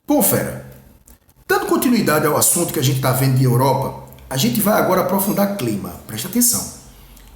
Bom, fera, dando continuidade ao assunto que a gente está vendo de Europa, a gente vai agora aprofundar clima. Presta atenção.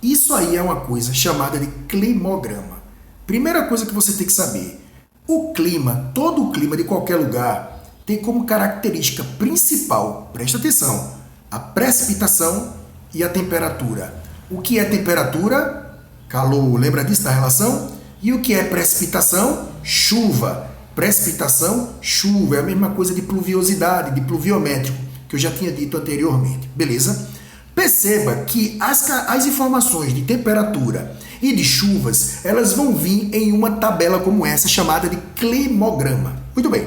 Isso aí é uma coisa chamada de climograma. Primeira coisa que você tem que saber, o clima, todo o clima de qualquer lugar, tem como característica principal, presta atenção, a precipitação e a temperatura. O que é temperatura? Calor, lembra disso da relação? E o que é precipitação? Chuva. Precipitação, chuva, é a mesma coisa de pluviosidade, de pluviométrico, que eu já tinha dito anteriormente, beleza? Perceba que as informações de temperatura e de chuvas, elas vão vir em uma tabela como essa, chamada de climograma. Muito bem.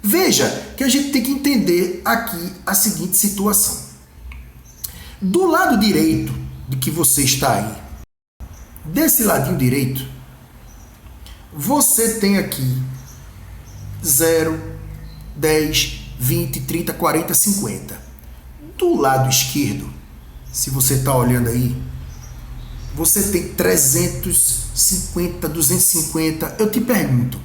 Veja que a gente tem que entender aqui a seguinte situação. Do lado direito de que você está aí, desse ladinho direito, você tem aqui 0, 10, 20, 30, 40, 50. Do lado esquerdo, se você está olhando aí, você tem 350, 250. Eu te pergunto,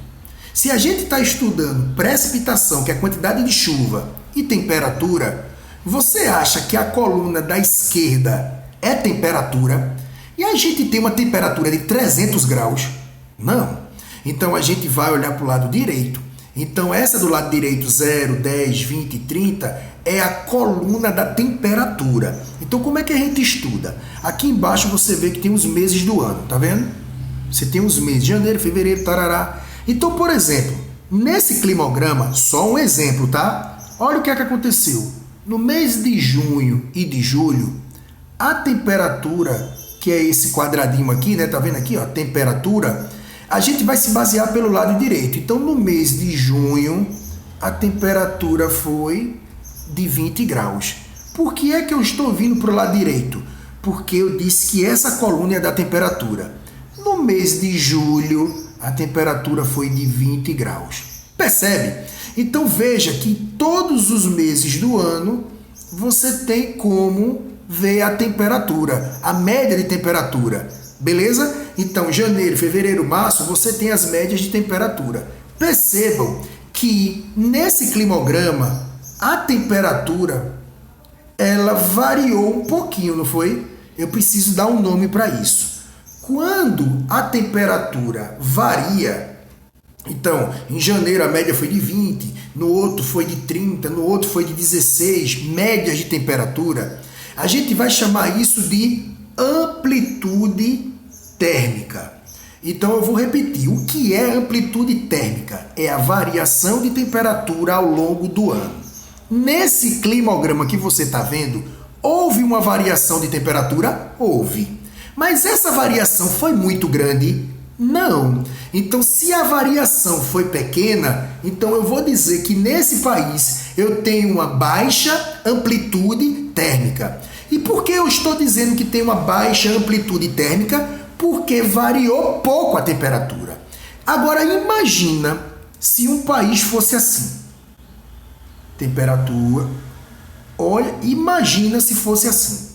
se a gente está estudando precipitação, que é a quantidade de chuva, e temperatura, você acha que a coluna da esquerda é temperatura? E a gente tem uma temperatura de 300 graus? Não. Então a gente vai olhar para o lado direito. Então essa do lado direito, 0, 10, 20, 30, é a coluna da temperatura. Então como é que a gente estuda? Aqui embaixo você vê que tem os meses do ano, tá vendo? Você tem os meses, janeiro, fevereiro, tarará. Então, por exemplo, nesse climograma, só um exemplo, tá? Olha o que é que aconteceu. No mês de junho e de julho, a temperatura, que é esse quadradinho aqui, né? Tá vendo aqui, ó, temperatura, a gente vai se basear pelo lado direito. Então, no mês de junho, a temperatura foi de 20 graus. Por que é que eu estou vindo para o lado direito? Porque eu disse que essa coluna é da temperatura. No mês de julho, a temperatura foi de 20 graus. Percebe? Então, veja que todos os meses do ano, você tem como ver a temperatura, a média de temperatura. Beleza? Então, janeiro, fevereiro, março, você tem as médias de temperatura. Percebam que nesse climograma, a temperatura, ela variou um pouquinho, não foi? Eu preciso dar um nome para isso. Quando a temperatura varia, então, em janeiro a média foi de 20, no outro foi de 30, no outro foi de 16, médias de temperatura, a gente vai chamar isso de amplitude térmica. Então eu vou repetir, o que é amplitude térmica? É a variação de temperatura ao longo do ano. Nesse climograma que você está vendo, houve uma variação de temperatura? Houve. Mas essa variação foi muito grande? Não. Então, se a variação foi pequena, então eu vou dizer que nesse país eu tenho uma baixa amplitude térmica. E por que eu estou dizendo que tem uma baixa amplitude térmica? Porque variou pouco a temperatura. Agora, imagina se um país fosse assim. Temperatura. Olha, imagina se fosse assim.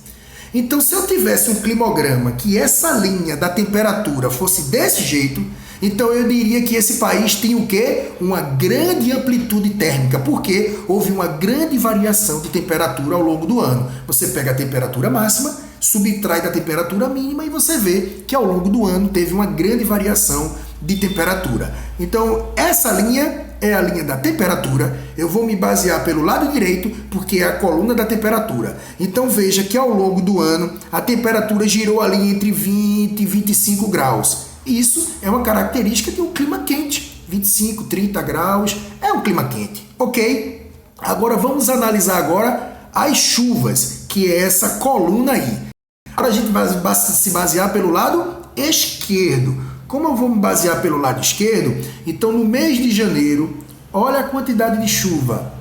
Então, se eu tivesse um climograma que essa linha da temperatura fosse desse jeito, então eu diria que esse país tem o quê? Uma grande amplitude térmica, porque houve uma grande variação de temperatura ao longo do ano. Você pega a temperatura máxima, subtrai da temperatura mínima e você vê que ao longo do ano teve uma grande variação de temperatura. Então, essa linha é a linha da temperatura. Eu vou me basear pelo lado direito, porque é a coluna da temperatura. Então, veja que ao longo do ano, a temperatura girou ali entre 20 e 25 graus. Isso é uma característica de um clima quente. 25, 30 graus é um clima quente, ok? Agora, vamos analisar agora as chuvas, que é essa coluna aí. Agora a gente vai se basear pelo lado esquerdo. Como eu vou me basear pelo lado esquerdo, então no mês de janeiro, olha a quantidade de chuva,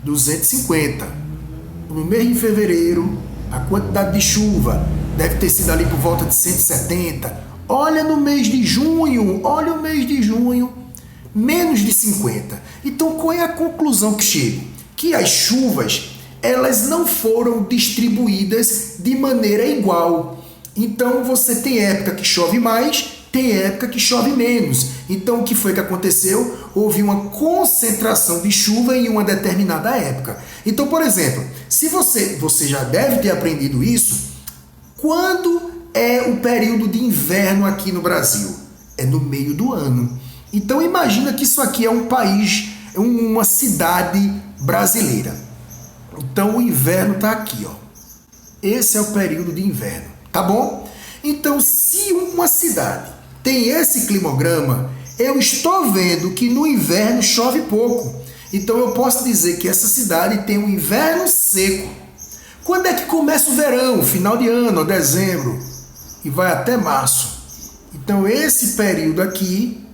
250. No mês de fevereiro, a quantidade de chuva deve ter sido ali por volta de 170. Olha no mês de junho, olha o mês de junho, menos de 50. Então qual é a conclusão que chego? Que as chuvas, elas não foram distribuídas de maneira igual. Então você tem época que chove mais tem época que chove menos. Então, o que foi que aconteceu? Houve uma concentração de chuva em uma determinada época. Então, por exemplo, se você já deve ter aprendido isso, quando é o período de inverno aqui no Brasil? É no meio do ano. Então, imagina que isso aqui é um país, uma cidade brasileira. Então, o inverno está aqui, ó. Esse é o período de inverno, tá bom? Então, se uma cidade tem esse climograma, eu estou vendo que no inverno chove pouco. Então, eu posso dizer que essa cidade tem um inverno seco. Quando é que começa o verão? Final de ano, dezembro, e vai até março. Então, esse período aqui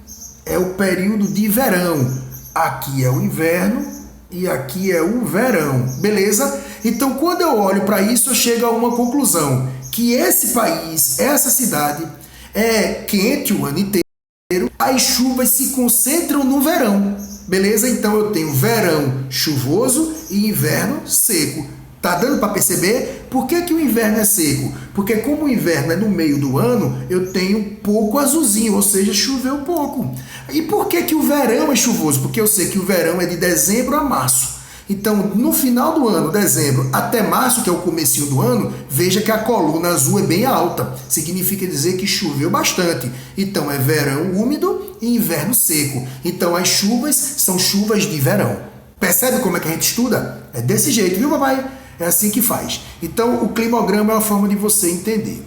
é o período de verão. Aqui é o inverno e aqui é o verão, beleza? Então, quando eu olho para isso, eu chego a uma conclusão, que esse país, essa cidade, é quente o ano inteiro, as chuvas se concentram no verão, beleza? Então, eu tenho verão chuvoso e inverno seco. Tá dando para perceber? Por que o inverno é seco? Porque como o inverno é no meio do ano, eu tenho pouco azulzinho, ou seja, choveu pouco. E por que o verão é chuvoso? Porque eu sei que o verão é de dezembro a março. Então, no final do ano, dezembro até março, que é o comecinho do ano, veja que a coluna azul é bem alta. Significa dizer que choveu bastante. Então, é verão úmido e inverno seco. Então, as chuvas são chuvas de verão. Percebe como é que a gente estuda? É desse jeito, viu, papai? É assim que faz. Então, o climograma é uma forma de você entender.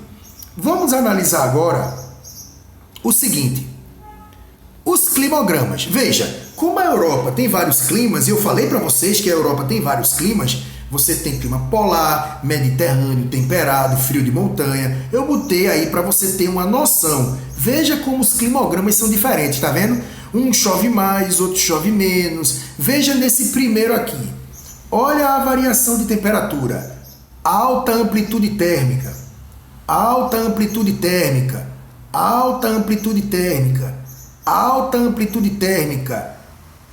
Vamos analisar agora o seguinte. Os climogramas. Veja, como a Europa tem vários climas, e eu falei para vocês que a Europa tem vários climas, você tem clima polar, mediterrâneo, temperado, frio de montanha. Eu botei aí para você ter uma noção. Veja como os climogramas são diferentes, tá vendo? Um chove mais, outro chove menos. Veja nesse primeiro aqui. Olha a variação de temperatura. Alta amplitude térmica, alta amplitude térmica, alta amplitude térmica, alta amplitude térmica,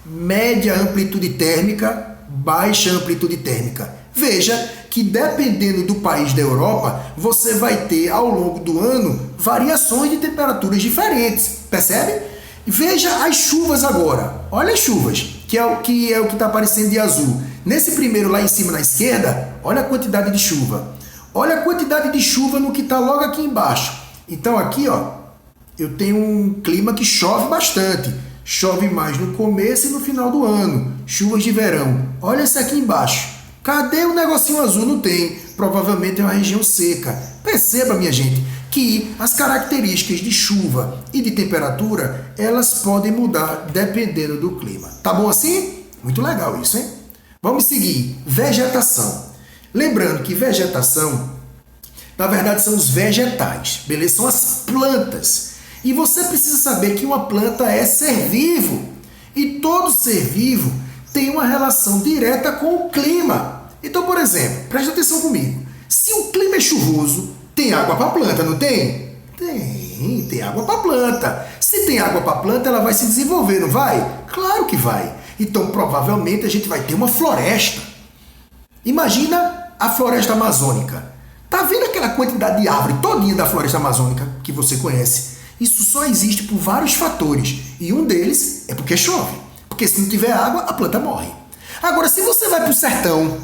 média amplitude térmica, baixa amplitude térmica. Veja que dependendo do país da Europa, você vai ter ao longo do ano variações de temperaturas diferentes. Percebe? Veja as chuvas agora. Olha as chuvas, que é o que está aparecendo de azul. Nesse primeiro lá em cima na esquerda, olha a quantidade de chuva. Olha a quantidade de chuva no que está logo aqui embaixo. Então aqui, ó, eu tenho um clima que chove bastante. Chove mais no começo e no final do ano. Chuvas de verão. Olha esse aqui embaixo. Cadê o negocinho azul? Não tem. Provavelmente é uma região seca. Perceba, minha gente, que as características de chuva e de temperatura, elas podem mudar dependendo do clima. Tá bom assim? Muito legal isso, hein? Vamos seguir. Vegetação. Lembrando que vegetação, na verdade, são os vegetais, beleza? São as plantas. E você precisa saber que uma planta é ser vivo. E todo ser vivo tem uma relação direta com o clima. Então, por exemplo, preste atenção comigo. Se o clima é chuvoso, tem água para a planta, não tem? Tem água para a planta. Se tem água para a planta, ela vai se desenvolver, não vai? Claro que vai. Então, provavelmente, a gente vai ter uma floresta. Imagina a floresta amazônica. Tá vendo aquela quantidade de árvore todinha da floresta amazônica que você conhece? Isso só existe por vários fatores. E um deles é porque chove. Porque se não tiver água, a planta morre. Agora, se você vai para o sertão,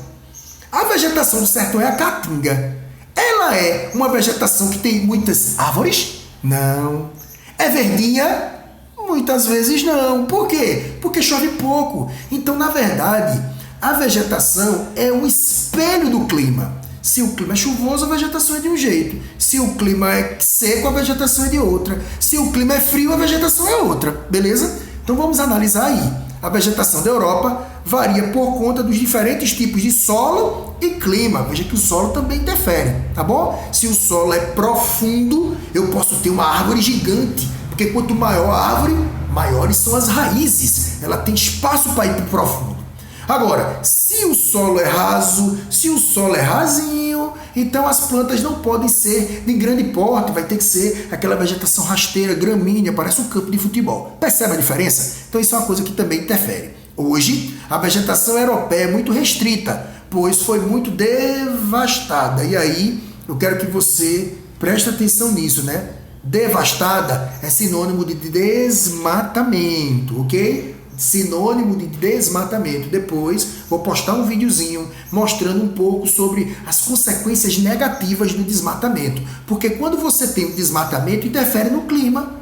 a vegetação do sertão é a caatinga. Ela é uma vegetação que tem muitas árvores? Não. É verdinha? Muitas vezes não. Por quê? Porque chove pouco. Então, na verdade, a vegetação é um espelho do clima. Se o clima é chuvoso, a vegetação é de um jeito. Se o clima é seco, a vegetação é de outra. Se o clima é frio, a vegetação é outra. Beleza? Então, vamos analisar aí. A vegetação da Europa varia por conta dos diferentes tipos de solo e clima. Veja que o solo também interfere, tá bom? Se o solo é profundo, eu posso ter uma árvore gigante, porque quanto maior a árvore, maiores são as raízes. Ela tem espaço para ir para o profundo. Agora, se o solo é raso, se o solo é rasinho, então as plantas não podem ser de grande porte, vai ter que ser aquela vegetação rasteira, gramínea, parece um campo de futebol. Percebe a diferença? Então isso é uma coisa que também interfere. Hoje, a vegetação europeia é muito restrita, pois foi muito devastada. E aí, eu quero que você preste atenção nisso, né? Devastada é sinônimo de desmatamento, ok? Sinônimo de desmatamento. Depois vou postar um videozinho mostrando um pouco sobre as consequências negativas do desmatamento. Porque quando você tem um desmatamento, interfere no clima.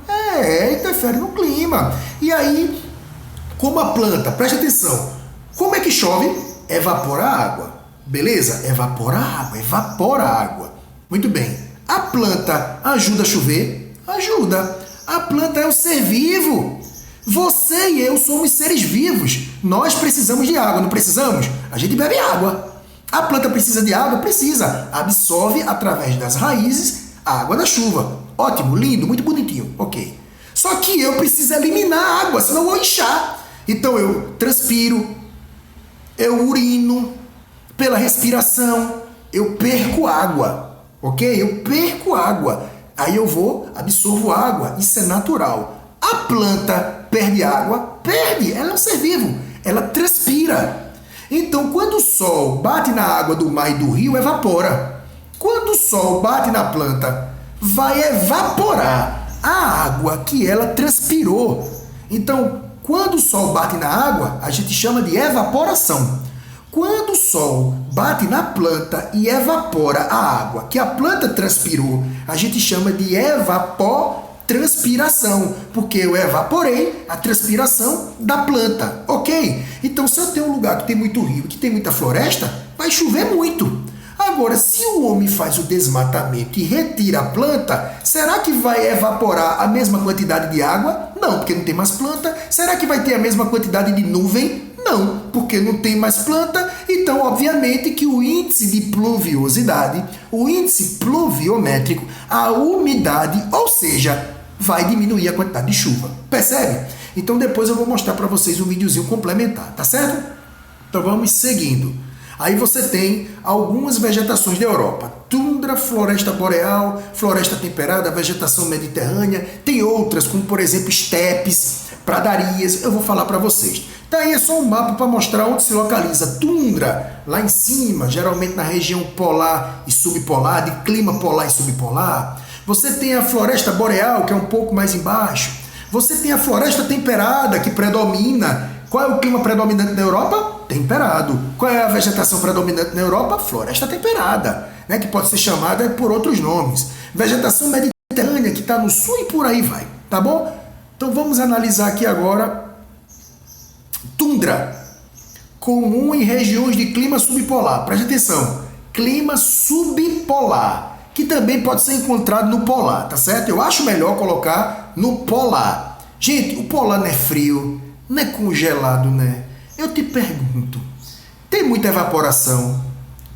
Interfere no clima. E aí, como a planta, preste atenção, como é que chove? Evapora a água. Beleza? Evapora a água. Muito bem. A planta ajuda a chover? Ajuda. A planta é um ser vivo. Você e eu somos seres vivos. Nós precisamos de água, não precisamos? A gente bebe água. A planta precisa de água? Precisa. Absorve através das raízes a água da chuva. Ótimo, lindo, muito bonitinho. Ok. Só que eu preciso eliminar a água, senão eu vou inchar. Então eu transpiro, eu urino, pela respiração, eu perco água. Ok? Eu perco água. Aí eu vou, absorvo água. Isso é natural. A planta perde água? Perde. Ela é um ser vivo. Ela transpira. Então, quando o sol bate na água do mar e do rio, evapora. Quando o sol bate na planta, vai evaporar a água que ela transpirou. Então, quando o sol bate na água, a gente chama de evaporação. Quando o sol bate na planta e evapora a água que a planta transpirou, a gente chama de evapotranspiração, porque eu evaporei a transpiração da planta, ok? Então, se eu tenho um lugar que tem muito rio, que tem muita floresta, vai chover muito. Agora, se o homem faz o desmatamento e retira a planta, será que vai evaporar a mesma quantidade de água? Não, porque não tem mais planta. Será que vai ter a mesma quantidade de nuvem? Não, porque não tem mais planta. Então, obviamente que o índice de pluviosidade, o índice pluviométrico, a umidade, ou seja, vai diminuir a quantidade de chuva. Percebe? Então, depois eu vou mostrar para vocês um videozinho complementar, tá certo? Então, vamos seguindo. Aí você tem algumas vegetações da Europa. Tundra, floresta boreal, floresta temperada, vegetação mediterrânea. Tem outras, como por exemplo estepes, pradarias. Eu vou falar para vocês. Daí é só um mapa para mostrar onde se localiza. Tundra, lá em cima, geralmente na região polar e subpolar, de clima polar e subpolar. Você tem a floresta boreal, que é um pouco mais embaixo. Você tem a floresta temperada, que predomina. Qual é o clima predominante na Europa? Temperado. Qual é a vegetação predominante na Europa? Floresta temperada, né? Que pode ser chamada por outros nomes. Vegetação mediterrânea, que está no sul e por aí vai, tá bom? Então vamos analisar aqui agora. Tundra, comum em regiões de clima subpolar. Preste atenção, clima subpolar, que também pode ser encontrado no polar, tá certo? Eu acho melhor colocar no polar. Gente, o polar não é frio, não é congelado, né? Eu te pergunto, tem muita evaporação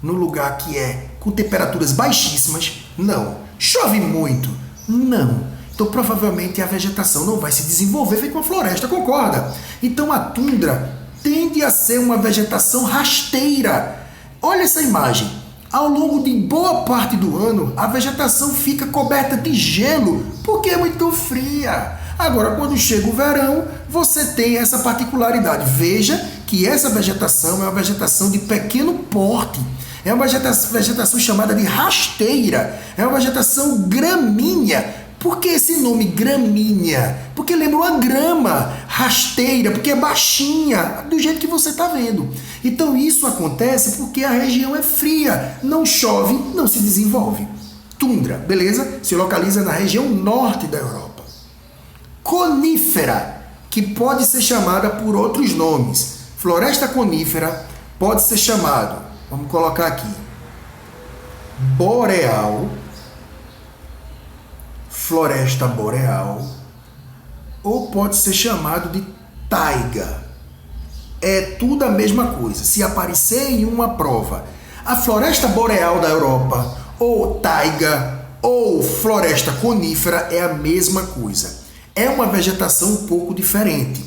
no lugar que é com temperaturas baixíssimas? Não. Chove muito? Não. Então provavelmente a vegetação não vai se desenvolver feito uma floresta, concorda? Então a tundra tende a ser uma vegetação rasteira. Olha essa imagem. Ao longo de boa parte do ano, a vegetação fica coberta de gelo porque é muito fria. Agora, quando chega o verão, você tem essa particularidade. Veja que essa vegetação é uma vegetação de pequeno porte. É uma vegetação chamada de rasteira. É uma vegetação gramínea. Por que esse nome gramínea? Porque lembra uma grama, rasteira, porque é baixinha, do jeito que você está vendo. Então isso acontece porque a região é fria, não chove, não se desenvolve. Tundra, beleza? Se localiza na região norte da Europa. Conífera, que pode ser chamada por outros nomes. Floresta conífera pode ser chamado, vamos colocar aqui, boreal, floresta boreal, ou pode ser chamado de taiga. É tudo a mesma coisa. Se aparecer em uma prova a floresta boreal da Europa, ou taiga, ou floresta conífera, é a mesma coisa. É uma vegetação um pouco diferente.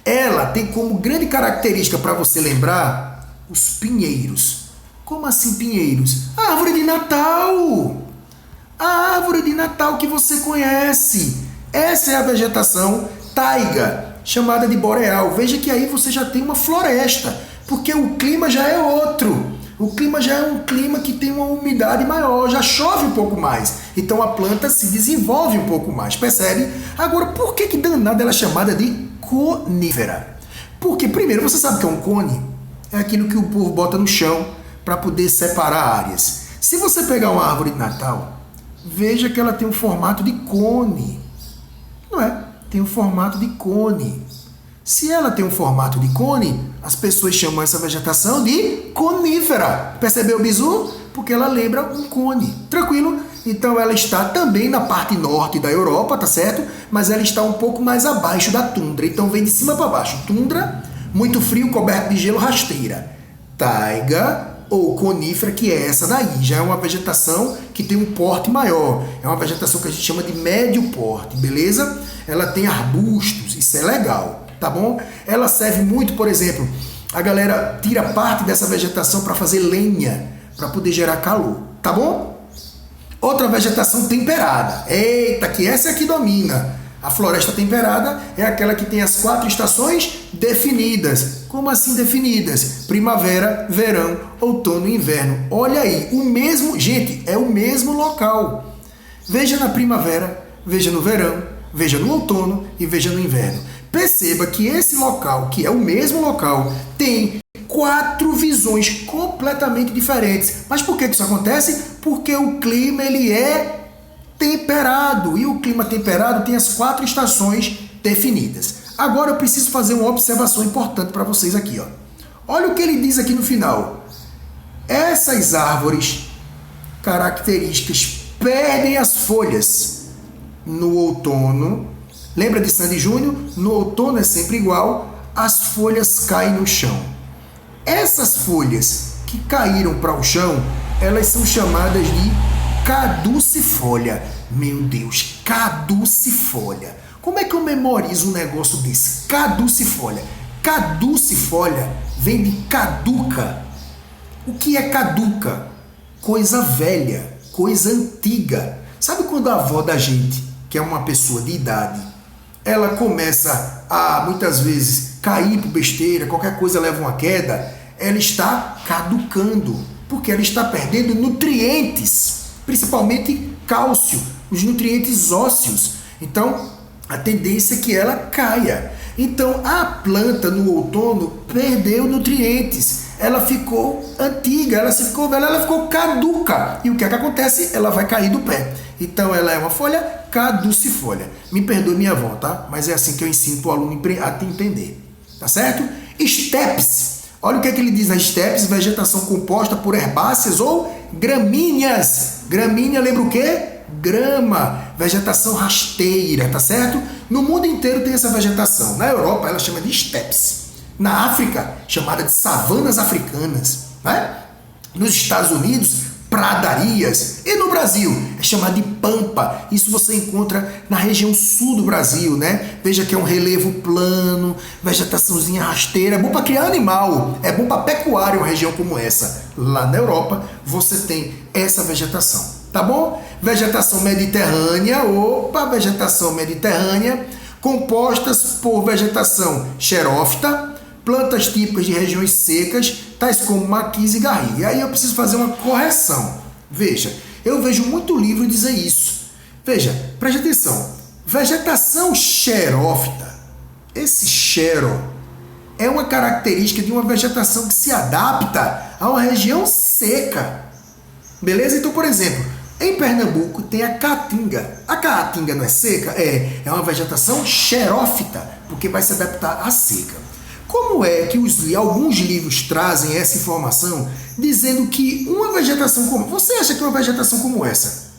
Ela tem como grande característica para você lembrar os pinheiros. Como assim pinheiros? A árvore de Natal! A árvore de Natal que você conhece. Essa é a vegetação taiga, chamada de boreal. Veja que aí você já tem uma floresta, porque o clima já é outro. O clima já é um clima que tem uma umidade maior, já chove um pouco mais. Então a planta se desenvolve um pouco mais, percebe? Agora, por que danada ela é chamada de conífera? Porque, primeiro, você sabe que é um cone? É aquilo que o povo bota no chão para poder separar áreas. Se você pegar uma árvore de Natal, veja que ela tem um formato de cone. Não é? Tem um formato de cone. Se ela tem um formato de cone, as pessoas chamam essa vegetação de conífera. Percebeu, bizu? Porque ela lembra um cone. Tranquilo? Então ela está também na parte norte da Europa, tá certo? Mas ela está um pouco mais abaixo da tundra. Então vem de cima para baixo. Tundra, muito frio, coberto de gelo, rasteira. Taiga ou conífera, que é essa daí. Já é uma vegetação que tem um porte maior. É uma vegetação que a gente chama de médio porte, beleza? Ela tem arbustos, isso é legal. Tá bom? Ela serve muito, por exemplo, a galera tira parte dessa vegetação para fazer lenha, para poder gerar calor, tá bom? Outra vegetação temperada. Eita, que essa é que domina. A floresta temperada é aquela que tem as 4 estações definidas. Como assim definidas? Primavera, verão, outono e inverno. Olha aí, o mesmo, gente, é o mesmo local. Veja na primavera, veja no verão, veja no outono e veja no inverno. Perceba que esse local, que é o mesmo local, tem 4 visões completamente diferentes. Mas por que isso acontece? Porque o clima ele é temperado. E o clima temperado tem as 4 estações definidas. Agora eu preciso fazer uma observação importante para vocês aqui. Ó. Olha o que ele diz aqui no final. Essas árvores características perdem as folhas no outono. Lembra de Sandy Júnior? No outono é sempre igual, as folhas caem no chão. Essas folhas que caíram para o chão, elas são chamadas de caducifolha. Meu Deus, caducifolha. Como é que eu memorizo um negócio desse? Caducifolha. Caducifolha vem de caduca. O que é caduca? Coisa velha, coisa antiga. Sabe quando a avó da gente, que é uma pessoa de idade, ela começa a, muitas vezes, cair por besteira, qualquer coisa leva uma queda, ela está caducando, porque ela está perdendo nutrientes, principalmente cálcio, os nutrientes ósseos. Então, a tendência é que ela caia. Então, a planta no outono perdeu nutrientes, ela ficou antiga, ela se ficou velha, ela ficou caduca. E o que é que acontece? Ela vai cair do pé. Então, ela é uma folha caducifolha. Me perdoe minha avó, tá? Mas é assim que eu ensino para o aluno a te entender. Tá certo? Estepes. Olha o que é que ele diz nas estepes: vegetação composta por herbáceas ou gramíneas. Gramínea lembra o quê? Grama. Vegetação rasteira, tá certo? No mundo inteiro tem essa vegetação. Na Europa, ela chama de estepes. Na África, chamada de savanas africanas. Né? Nos Estados Unidos, pradarias. E no Brasil, é chamado de pampa. Isso você encontra na região sul do Brasil, né? Veja que é um relevo plano, vegetaçãozinha rasteira. É bom para criar animal, é bom para pecuária uma região como essa. Lá na Europa, você tem essa vegetação, tá bom? Vegetação mediterrânea, vegetação mediterrânea, compostas por vegetação xerófita, plantas típicas de regiões secas, tais como maquis e garri. E aí eu preciso fazer uma correção. Veja, eu vejo muito livro dizer isso. Veja, preste atenção. Vegetação xerófita, esse xero, é uma característica de uma vegetação que se adapta a uma região seca. Beleza? Então, por exemplo, em Pernambuco tem a caatinga. A caatinga não é seca? É uma vegetação xerófita, porque vai se adaptar à seca. Como é que alguns livros trazem essa informação dizendo que uma vegetação como... Você acha que uma vegetação como essa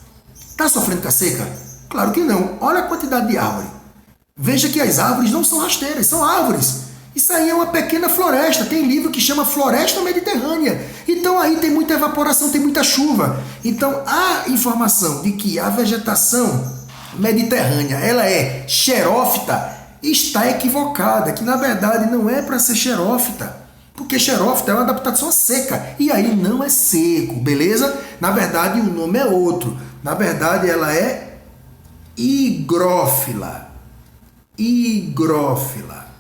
está sofrendo com a seca? Claro que não. Olha a quantidade de árvore. Veja que as árvores não são rasteiras, são árvores. Isso aí é uma pequena floresta. Tem livro que chama Floresta Mediterrânea. Então aí tem muita evaporação, tem muita chuva. Então a informação de que a vegetação mediterrânea ela é xerófita está equivocada, que na verdade não é para ser xerófita, porque xerófita é uma adaptação seca, e aí não é seco, beleza? Na verdade o nome é outro, na verdade ela é higrófila,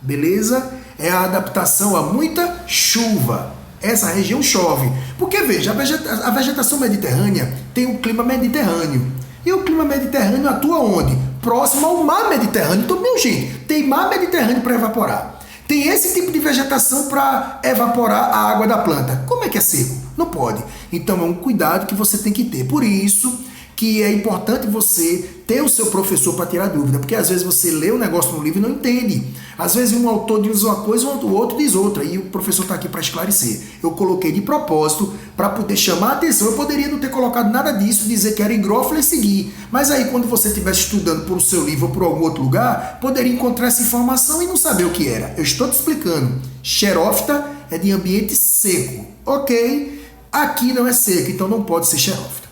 beleza? É a adaptação a muita chuva, essa região chove. Porque, veja, a vegetação mediterrânea tem um clima mediterrâneo. E o clima mediterrâneo atua onde? Próximo ao mar Mediterrâneo. Então, meu gente, tem mar Mediterrâneo para evaporar. Tem esse tipo de vegetação para evaporar a água da planta. Como é que é seco? Não pode. Então, é um cuidado que você tem que ter. Por isso que é importante você ter o seu professor para tirar dúvida, porque às vezes você lê um negócio no livro e não entende. Às vezes um autor diz uma coisa, o outro diz outra, e o professor está aqui para esclarecer. Eu coloquei de propósito para poder chamar a atenção. Eu poderia não ter colocado nada disso, dizer que era higrófila e seguir. Mas aí quando você estivesse estudando por o seu livro ou por algum outro lugar, poderia encontrar essa informação e não saber o que era. Eu estou te explicando. Xerófita é de ambiente seco, ok? Aqui não é seco, então não pode ser xerófita.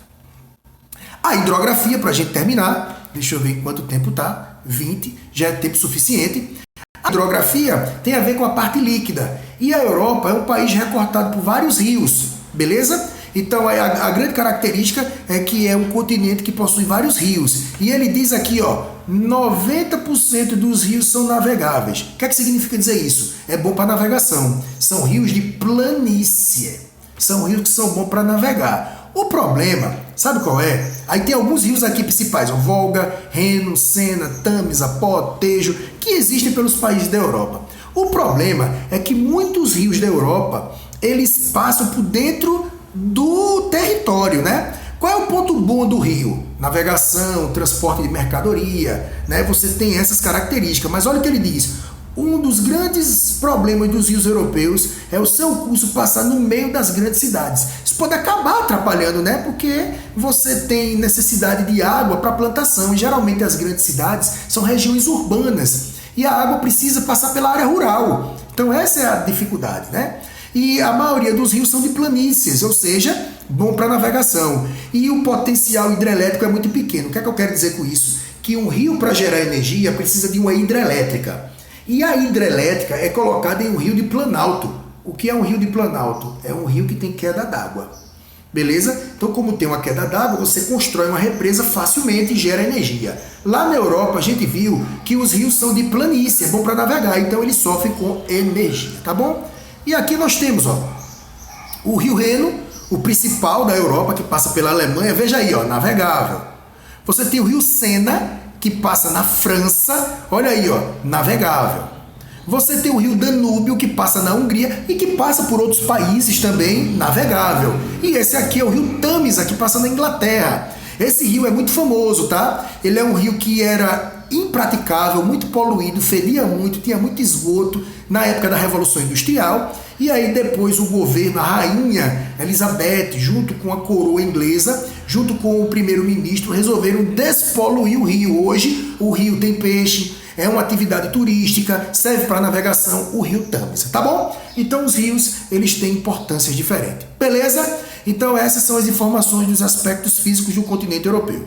A hidrografia, para a gente terminar, deixa eu ver quanto tempo tá, 20, já é tempo suficiente. A hidrografia tem a ver com a parte líquida. E a Europa é um país recortado por vários rios, beleza? Então a grande característica é que é um continente que possui vários rios. E ele diz aqui, ó, 90% dos rios são navegáveis. O que é que significa dizer isso? É bom para navegação. São rios de planície. São rios que são bons para navegar. O problema, sabe qual é? Aí tem alguns rios aqui principais, o Volga, Reno, Sena, Tamisa, Pó, Tejo, que existem pelos países da Europa. O problema é que muitos rios da Europa, eles passam por dentro do território, né? Qual é o ponto bom do rio? Navegação, transporte de mercadoria, né? Você tem essas características, mas olha o que ele diz. Um dos grandes problemas dos rios europeus é o seu curso passar no meio das grandes cidades. Isso pode acabar atrapalhando, né? Porque você tem necessidade de água para plantação. E geralmente as grandes cidades são regiões urbanas. E a água precisa passar pela área rural. Então essa é a dificuldade, né? E a maioria dos rios são de planícies, ou seja, bom para navegação. E o potencial hidrelétrico é muito pequeno. O que é que eu quero dizer com isso? Que um rio, para gerar energia, precisa de uma hidrelétrica. E a hidrelétrica é colocada em um rio de planalto. O que é um rio de planalto? É um rio que tem queda d'água. Beleza? Então, como tem uma queda d'água, você constrói uma represa facilmente e gera energia. Lá na Europa, a gente viu que os rios são de planície, é bom para navegar, então eles sofrem com energia, tá bom? E aqui nós temos, ó, o rio Reno, o principal da Europa, que passa pela Alemanha, veja aí, ó, navegável. Você tem o rio Sena, que passa na França, olha aí, ó, navegável. Você tem o rio Danúbio, que passa na Hungria e que passa por outros países também, navegável. E esse aqui é o rio Tamisa, que passa na Inglaterra. Esse rio é muito famoso, tá? Ele é um rio que era impraticável, muito poluído, fedia muito, tinha muito esgoto na época da Revolução Industrial. E aí depois o governo, a rainha Elizabeth, junto com a coroa inglesa, junto com o primeiro-ministro, resolveram despoluir o rio. Hoje o rio tem peixe, é uma atividade turística, serve para navegação, o rio Tamisa, tá bom? Então os rios, eles têm importâncias diferentes. Beleza? Então essas são as informações dos aspectos físicos do continente europeu.